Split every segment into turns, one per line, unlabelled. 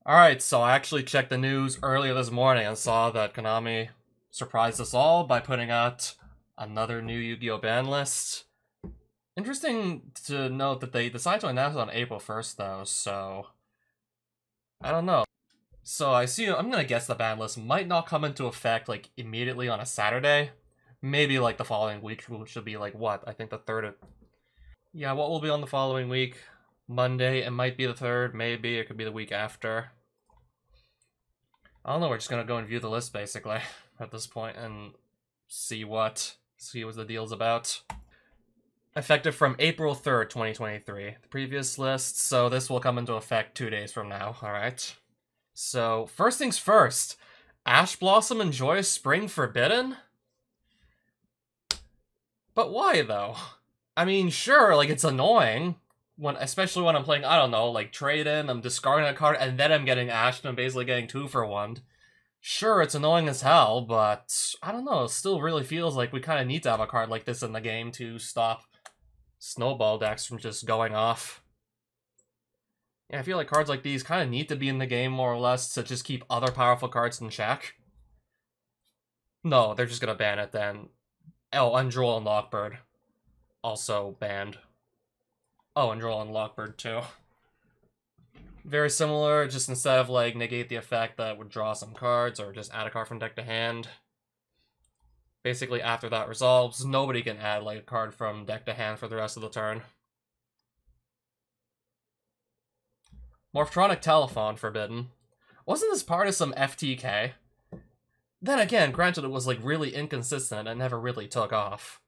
Alright, so I actually checked the news earlier this morning and saw that Konami surprised us all by putting out another new Yu-Gi-Oh! Ban list. Interesting to note that they decided to announce it on April 1st, though, so I don't know. So I'm gonna guess the ban list might not come into effect, like, immediately on a Saturday. Maybe, like, the following week, which will be, like, what? I think the 3rd of... Yeah, what will be on the following week? Monday, it might be the 3rd, maybe, it could be the week after. I don't know, we're just gonna go and view the list, basically, at this point, and see what the deal's about. Effective from April 3rd, 2023. The previous list, so this will come into effect 2 days from now, alright? So, first things first, Ash Blossom and Joyous Spring forbidden? But why, though? I mean, sure, like, it's annoying, especially when I'm playing, I don't know, like, trade-in, I'm discarding a card, and then I'm getting Ashed, and I'm basically getting 2 for 1. Sure, it's annoying as hell, but, I don't know, it still really feels like we kind of need to have a card like this in the game to stop snowball decks from just going off. Yeah, I feel like cards like these kind of need to be in the game, more or less, to just keep other powerful cards in check. No, they're just gonna ban it then. Oh, Undroll and Lockbird. Also banned. Oh, Undroll and Lockbird too. Very similar, just instead of, like, negate the effect that would draw some cards, or just add a card from deck to hand. Basically, after that resolves, nobody can add, like, a card from deck to hand for the rest of the turn. Morphtronic Telephone forbidden. Wasn't this part of some FTK? Then again, granted it was, like, really inconsistent and never really took off.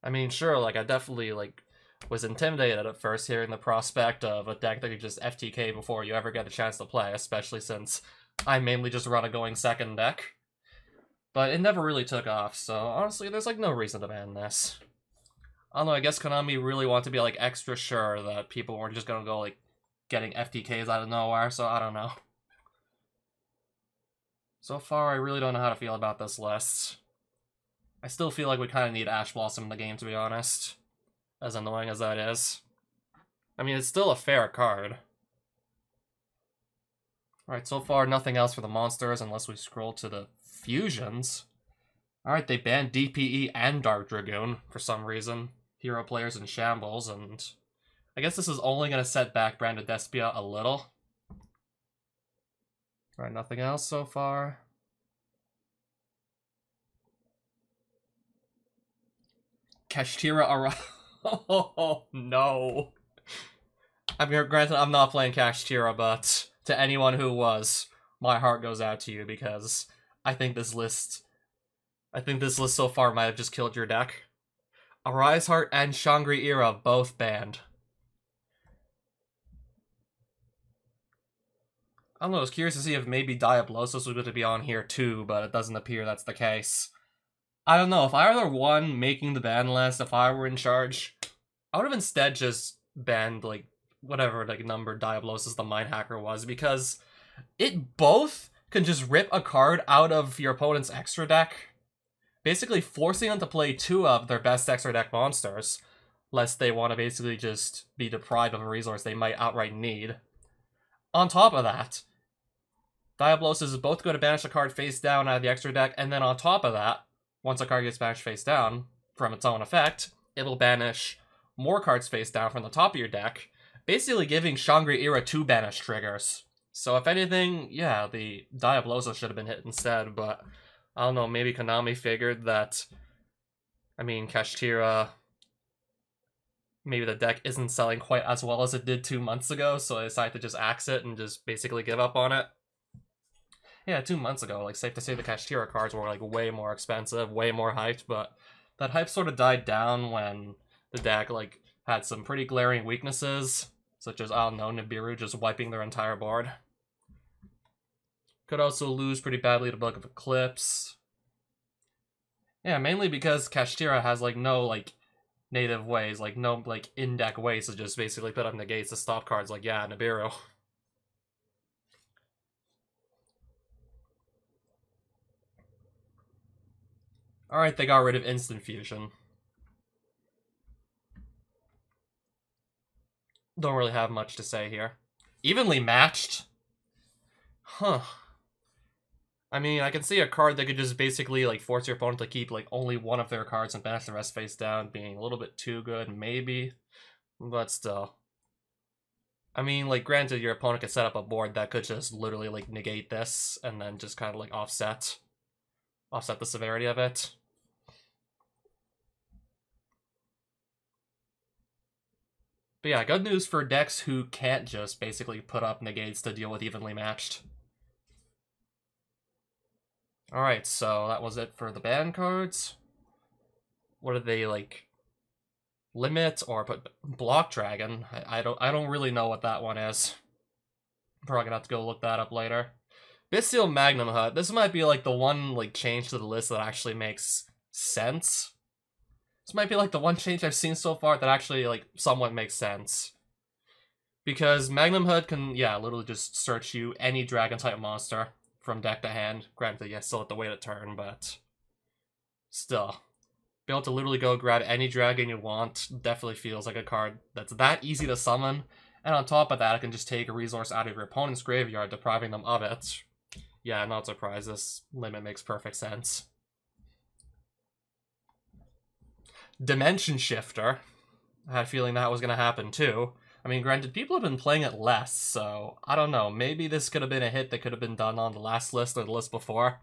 I mean, sure, like, I definitely, like, was intimidated at first hearing the prospect of a deck that could just FTK before you ever get a chance to play, especially since I mainly just run a going second deck. But it never really took off, so honestly, there's, like, no reason to ban this. I don't know, I guess Konami really wanted to be, like, extra sure that people weren't just gonna go, like, getting FTKs out of nowhere, so I don't know. So far, I really don't know how to feel about this list. I still feel like we kind of need Ash Blossom in the game, to be honest. As annoying as that is. I mean, it's still a fair card. Alright, so far, nothing else for the monsters, unless we scroll to the fusions. Alright, they banned DPE and Dark Dragoon, for some reason. Hero players in shambles, and... I guess this is only going to set back Branded Despia a little. Alright, nothing else so far. Kashtira Oh, no. I mean, granted, I'm not playing Kashtira, but to anyone who was, my heart goes out to you, because I think this list so far might have just killed your deck. Arise Heart and Shangri-Ira both banned. I don't know, I was curious to see if maybe Diablosis was going to be on here too, but it doesn't appear that's the case. I don't know, if I were the one making the ban list, if I were in charge, I would have instead just banned, like, whatever, like, number Diablosis the Mind Hacker was, because it both can just rip a card out of your opponent's extra deck, basically forcing them to play 2 of their best extra deck monsters, lest they want to basically just be deprived of a resource they might outright need. On top of that, Diablosis is both going to banish a card face down out of the extra deck, and then on top of that, once a card gets banished face down from its own effect, it will banish more cards face down from the top of your deck, basically giving Shangri-Ira 2 banish triggers. So if anything, yeah, the Diablosis should have been hit instead, but I don't know, maybe Konami figured that, I mean, Kashtira, maybe the deck isn't selling quite as well as it did 2 months ago, so they decided to just axe it and just basically give up on it. Yeah, 2 months ago, like, safe to say the Kashtira cards were, like, way more expensive, way more hyped, but that hype sort of died down when the deck, like, had some pretty glaring weaknesses, such as, I don't know, Nibiru just wiping their entire board. Could also lose pretty badly to Book of Eclipse. Yeah, mainly because Kashtira has, like, no, like, native ways, like, no, like, in-deck ways to just basically put up negates to stop cards like, yeah, Nibiru. Alright, they got rid of Instant Fusion. Don't really have much to say here. Evenly matched? Huh. I mean, I can see a card that could just basically, like, force your opponent to keep, like, only one of their cards and banish the rest face down, being a little bit too good, maybe. But still. I mean, like, granted, your opponent could set up a board that could just literally, like, negate this, and then just kind of, like, offset the severity of it. But yeah, good news for decks who can't just basically put up negates to deal with evenly matched. Alright, so that was it for the ban cards. What did they, like, limit or put? Block Dragon? I don't really know what that one is. Probably gonna have to go look that up later. Bestial Magnum Hut. This might be, like, the one, like, change to the list that actually makes sense. This might be, like, the one change I've seen so far that actually, like, somewhat makes sense. Because Magnum Hut can, yeah, literally just search you any dragon-type monster from deck to hand. Granted, you still have to wait a turn, but still. Be able to literally go grab any dragon you want definitely feels like a card that's that easy to summon. And on top of that, it can just take a resource out of your opponent's graveyard, depriving them of it. Yeah, not surprised. This limit makes perfect sense. Dimension Shifter. I had a feeling that was going to happen too. I mean, granted, people have been playing it less, so I don't know. Maybe this could have been a hit that could have been done on the last list or the list before.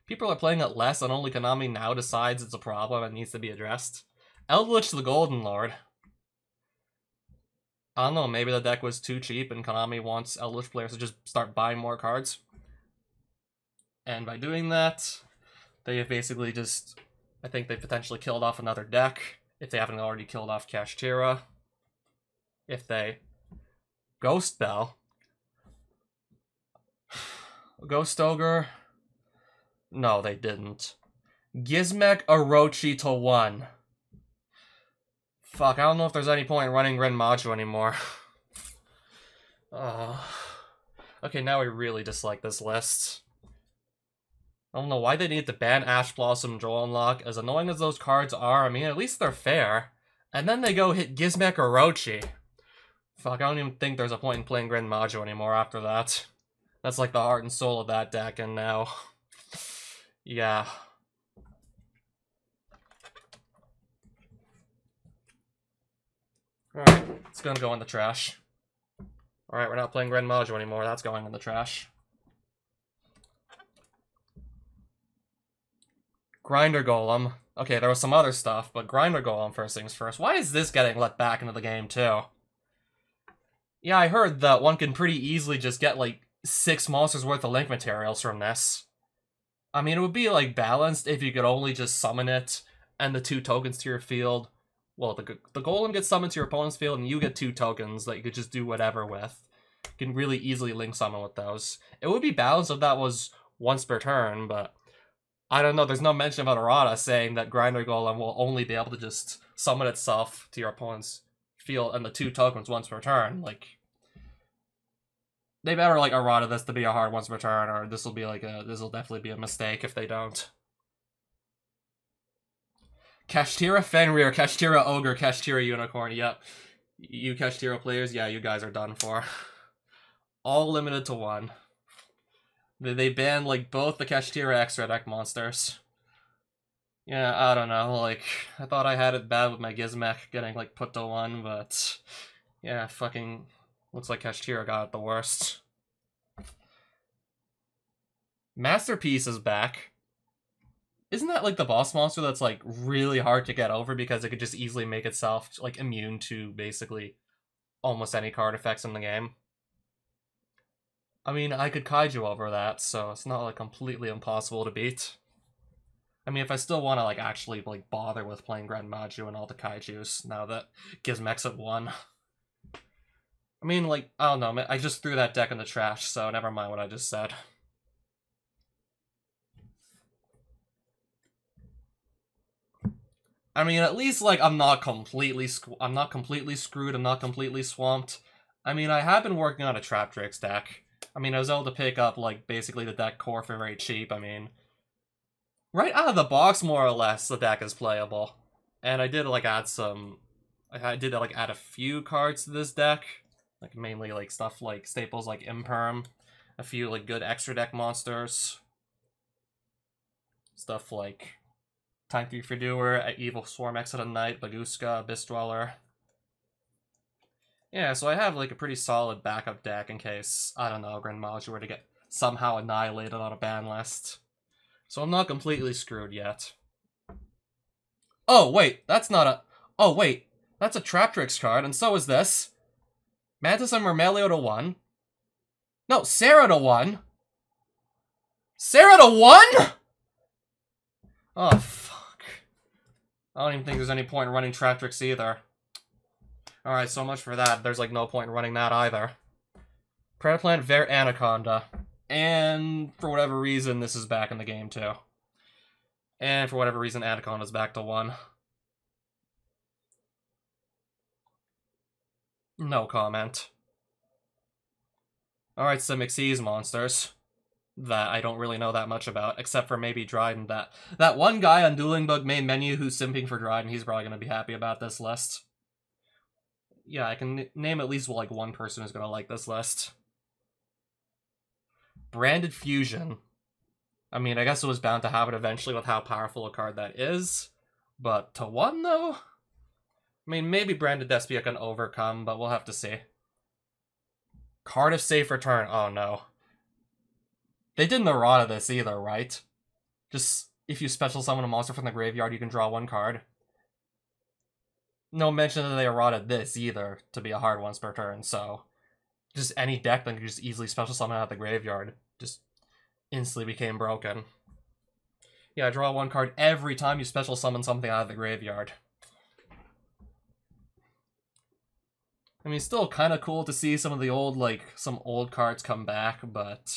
People are playing it less, and only Konami now decides it's a problem and needs to be addressed. Eldritch the Golden Lord. I don't know, maybe the deck was too cheap and Konami wants Eldritch players to just start buying more cards. And by doing that, they have basically just... I think they potentially killed off another deck, if they haven't already killed off Kashtira. If they... Ghost Bell. Ghost Ogre. No, they didn't. Gizmek Orochi to 1. Fuck, I don't know if there's any point in running Ren Maju anymore. Okay, now I really dislike this list. I don't know why they need to ban Ash Blossom Draw Unlock. As annoying as those cards are, I mean, at least they're fair. And then they go hit Gizmek Orochi. Fuck, I don't even think there's a point in playing Ren Maju anymore after that. That's like the heart and soul of that deck, and now... yeah. Alright, it's gonna go in the trash. Alright, we're not playing Ren Maju anymore, that's going in the trash. Grinder Golem. Okay, there was some other stuff, but Grinder Golem first things first. Why is this getting let back into the game, too? Yeah, I heard that one can pretty easily just get, like, 6 monsters worth of link materials from this. I mean, it would be, like, balanced if you could only just summon it and the 2 tokens to your field. Well, the Golem gets summoned to your opponent's field and you get 2 tokens that you could just do whatever with. You can really easily link summon with those. It would be balanced if that was once per turn, but... I don't know, there's no mention of errata saying that Grinder Golem will only be able to just summon itself to your opponent's field and the 2 tokens once per turn. Like, they better, like, errata this to be a hard once per turn, or this'll be like this'll definitely be a mistake if they don't. Kashtira Fenrir, Kashtira Ogre, Kashtira Unicorn, yep. You Kashtira players, yeah, you guys are done for. All limited to 1. They banned, like, both the Kashtira extra deck monsters. Yeah, I don't know, like, I thought I had it bad with my Gizmek getting, like, put to 1, but... yeah, fucking... looks like Kashtira got it the worst. Masterpiece is back. Isn't that, like, the boss monster that's, like, really hard to get over because it could just easily make itself, like, immune to, basically, almost any card effects in the game? I mean, I could kaiju over that, so it's not, like, completely impossible to beat. I mean, if I still want to, like, actually, like, bother with playing Grand Maju and all the kaijus, now that Gizmek's at 1. I mean, like, I don't know, I just threw that deck in the trash, so never mind what I just said. I mean, at least, like, I'm not completely screwed, I'm not completely swamped. I mean, I have been working on a Traptrix deck. I mean, I was able to pick up, like, basically the deck core for very cheap. I mean, right out of the box, more or less, the deck is playable. And I did, like, add some... I did, like, add a few cards to this deck. Like, mainly, like, stuff like staples like Imperm a few like good extra deck monsters. Stuff like Time Thief for Doer, Evil Swarm, Exit at Night, Baguska, Abyss Dweller. Yeah, so I have like a pretty solid backup deck in case, I don't know, Grand Magi were to get somehow annihilated on a ban list. So I'm not completely screwed yet. Oh, wait, that's not a... Oh, wait, that's a Traptrix card, and so is this. Mantis and Mermelio to 1. No, Sarah to 1. Sarah to 1?! Oh, fuck. I don't even think there's any point in running Traptrix either. Alright, so much for that. There's like no point in running that either. Predaplant, Vert, Anaconda. And for whatever reason, this is back in the game too. And for whatever reason, Anaconda's back to 1. No comment. Alright, some Xyz monsters that I don't really know that much about, except for maybe Dryden. That one guy on Dueling Book main menu who's simping for Dryden, he's probably going to be happy about this list. Yeah, I can name at least like one person who's going to like this list. Branded Fusion. I mean, I guess it was bound to happen eventually with how powerful a card that is. But to 1, though? I mean, maybe Branded Despia can overcome, but we'll have to see. Cardiff Safe Return. Oh, no. They didn't errata this either, right? Just, if you special summon a monster from the graveyard, you can draw 1 card. No mention that they errata this either, to be a hard once per turn, so... Just any deck that can just easily special summon out of the graveyard just instantly became broken. Yeah, draw 1 card every time you special summon something out of the graveyard. I mean, still kind of cool to see some of the old, like, some old cards come back, but...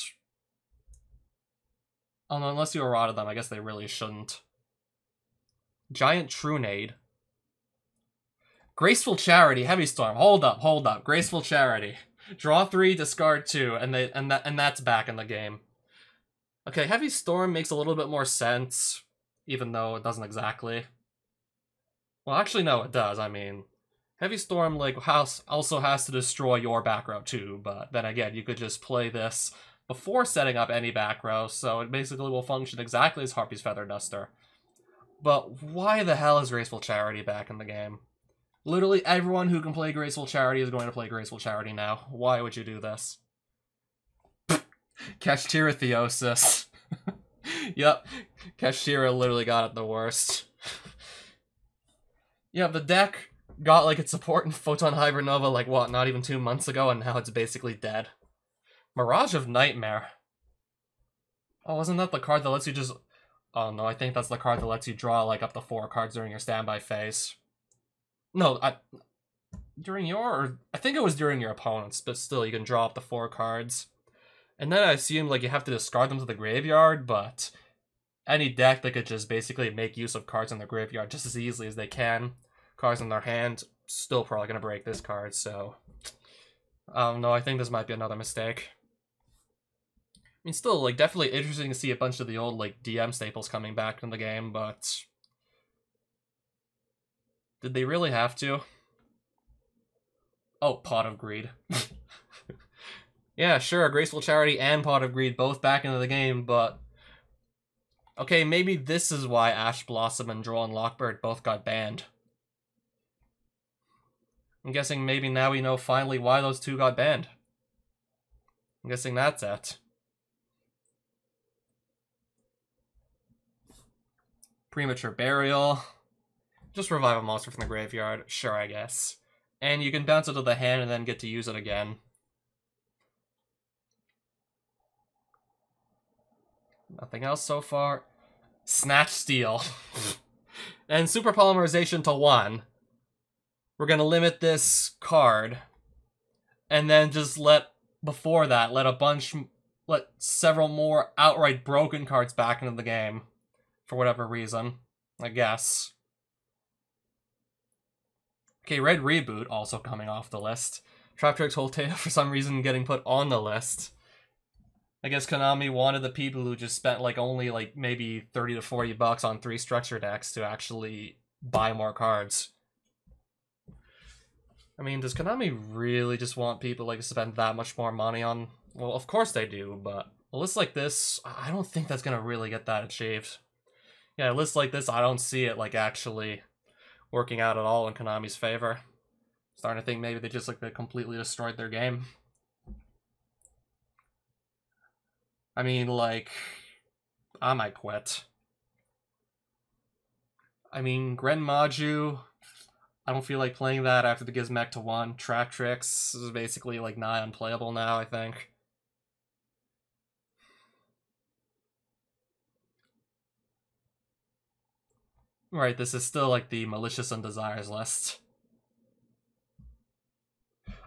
Oh, no, unless you errata them, I guess they really shouldn't. Giant Trunade. Graceful Charity, Heavy Storm. Hold up. Graceful Charity. Draw 3, discard 2, and that's back in the game. Okay, Heavy Storm makes a little bit more sense, even though it doesn't exactly. Well, actually, no, it does. I mean, Heavy Storm like also has to destroy your back row too, but then again, you could just play this before setting up any back row, so it basically will function exactly as Harpy's Feather Duster. But why the hell is Graceful Charity back in the game? Literally everyone who can play Graceful Charity is going to play Graceful Charity now. Why would you do this? Kashtira Theosis. Yep, Kashtira literally got it the worst. Yeah, the deck got like its support in Photon Hybernova like what, not even 2 months ago, and now it's basically dead. Mirage of Nightmare. Oh, isn't that the card that lets you just... Oh no, I think that's the card that lets you draw like up to 4 cards during your standby phase. No, during your... Or, I think it was during your opponent's, but still, you can draw up to 4 cards. And then I assume like you have to discard them to the graveyard, but any deck that could just basically make use of cards in the graveyard just as easily as they can, cards in their hand, still probably going to break this card, so... no, I think this might be another mistake. I mean, still, like, definitely interesting to see a bunch of the old, like, DM staples coming back in the game, but... Did they really have to? Oh, Pot of Greed. Yeah, sure, Graceful Charity and Pot of Greed both back into the game, but... Okay, maybe this is why Ash Blossom and Droll and Lockbird both got banned. I'm guessing maybe now we know finally why those two got banned. I'm guessing that's it. Premature Burial. Just revive a monster from the graveyard. Sure, I guess. And you can bounce it to the hand and then get to use it again. Nothing else so far. Snatch Steal. And Super Polymerization to 1. We're gonna limit this card. And then just let several more outright broken cards back into the game. For whatever reason. I guess. Okay, Red Reboot also coming off the list. Traptrix Holteo for some reason getting put on the list. I guess Konami wanted the people who just spent like only like maybe 30 to 40 bucks on 3 structure decks to actually buy more cards. I mean, does Konami really just want people like to spend that much more money on Well, of course they do, but a list like this, I don't think that's gonna really get that achieved. Yeah, a list like this, I don't see it, like, actually working out at all in Konami's favor. Starting to think maybe they just, like, they completely destroyed their game. I mean, like, I might quit. I mean, Gren Maju, I don't feel like playing that after the Gizmek to 1. Track Tricks is basically, like, nigh unplayable now, I think. Right, this is still, like, the Malicious and Desires list.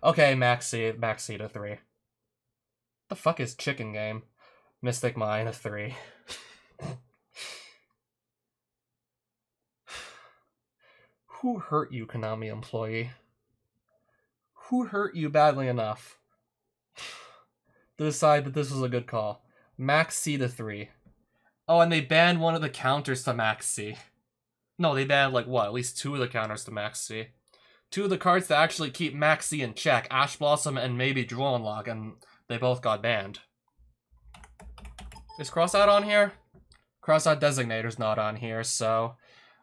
Okay, Maxi to 3. The fuck is Chicken Game? Mystic Mine, a 3. Who hurt you, Konami employee? Who hurt you badly enough to decide that this was a good call? Max C to 3. Oh, and they banned one of the counters to Max C. No, they banned, like, what? At least 2 of the counters to Max C. 2 of the cards that actually keep Max C in check. Ash Blossom and maybe Drone Lock, and they both got banned. Is Crossout on here? Crossout Designator's not on here, so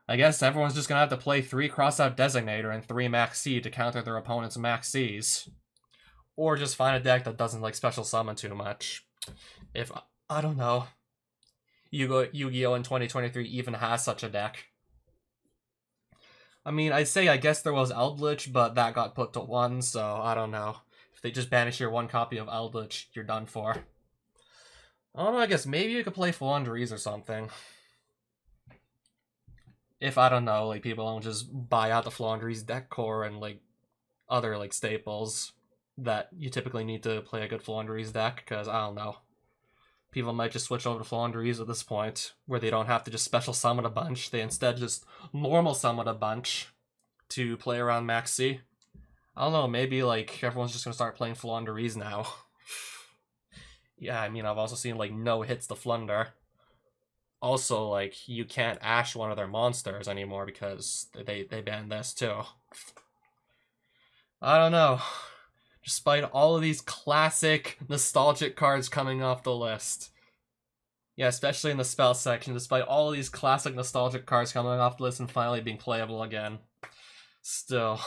I guess everyone's just gonna have to play 3 Crossout Designator and 3 Max C to counter their opponent's Max Cs. Or just find a deck that doesn't, like, special summon too much. If, I don't know, Yu-Gi-Oh! In 2023 even has such a deck. I mean, I'd say I guess there was Eldritch, but that got put to 1, so I don't know. If they just banish your 1 copy of Eldritch, you're done for. I don't know, I guess maybe you could play Flandries or something. If, I don't know, like, people don't just buy out the Flandries deck core and, like, other, like, staples that you typically need to play a good Flandries deck, because, I don't know. People might just switch over to Flandries at this point, where they don't have to just special summon a bunch. They instead just normal summon a bunch to play around Max C. I don't know, maybe, like, everyone's just gonna start playing Flandries now. Yeah, I mean, I've also seen, like, no hits to Flunder. Also, like, you can't Ash one of their monsters anymore because they banned this, too. I don't know. Despite all of these classic, nostalgic cards coming off the list. Yeah, especially in the spell section, despite all of these classic, nostalgic cards coming off the list and finally being playable again. Still.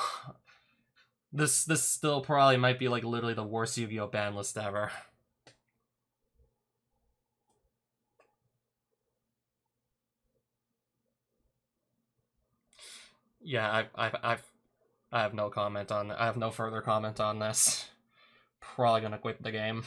This still probably might be, like, literally the worst Yu-Gi-Oh! Ban list ever. Yeah, I have no comment on. I have no further comment on this. Probably gonna quit the game.